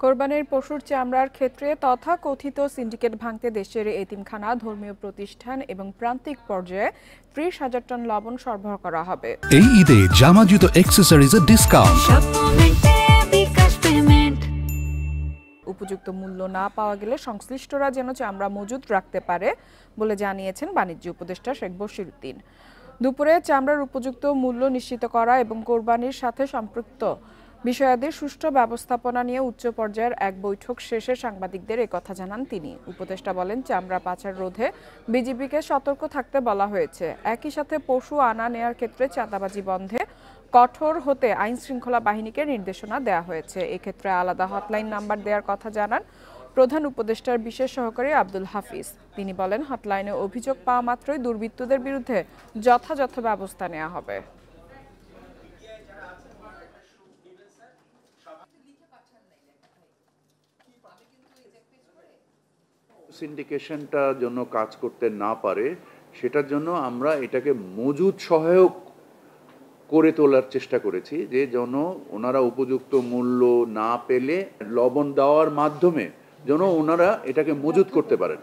কোরবানির পশুর চামড়ার ক্ষেত্রে তথাকথিত সিন্ডিকেট ভাঙতে দেশের এতিমখানা, ধর্মীয় প্রতিষ্ঠান এবং প্রান্তিক পর্যায়ে ৩০,০০০ টন লবণ সরবরাহ করা হবে। এই ঈদে জামা জুতো অ্যাক্সেসরিজের ডিসকাউন্ট। উপযুক্ত মূল্য না পাওয়া গেলে সংশ্লিষ্টরা যেন চামড়া মজুত রাখতে পারে বলে জানিয়েছেন বাণিজ্য উপদেষ্টা শেখ বশিরউদ্দিন। দুপুরে চামড়ার উপযুক্ত মূল্য নিশ্চিত করা এবং কোরবানির সাথে সম্পৃক্ত বিষয়াদির সুষ্ঠু ব্যবস্থাপনা নিয়ে উচ্চ পর্যায়ের এক বৈঠক শেষে সাংবাদিকদের একথা জানান তিনি। উপদেষ্টা বলেন, চামড়া পাচার রোধে বিজিবিকে সতর্ক থাকতে বলা হয়েছে। একই সাথে পশু আনা নেয়ার ক্ষেত্রে চাঁদাবাজি বন্ধে কঠোর হতে আইন শৃঙ্খলা বাহিনীকে নির্দেশনা দেওয়া হয়েছে। এক্ষেত্রে আলাদা হটলাইন নাম্বার দেওয়ার কথা জানান প্রধান উপদেষ্টার বিশেষ সহকারী আব্দুল হাফিজ। তিনি বলেন, হটলাইনে অভিযোগ পাওয়া মাত্রই দুর্বৃত্তদের বিরুদ্ধে যথাযথ ব্যবস্থা নেওয়া হবে। সিন্ডিকেশনটা জন্য কাজ করতে না পারে সেটার জন্য আমরা এটাকে মজুদ সহায়ক করে তোলার চেষ্টা করেছি, যে যেন ওনারা উপযুক্ত মূল্য না পেলে লবণ দেওয়ার মাধ্যমে যেন ওনারা এটাকে মজুদ করতে পারেন।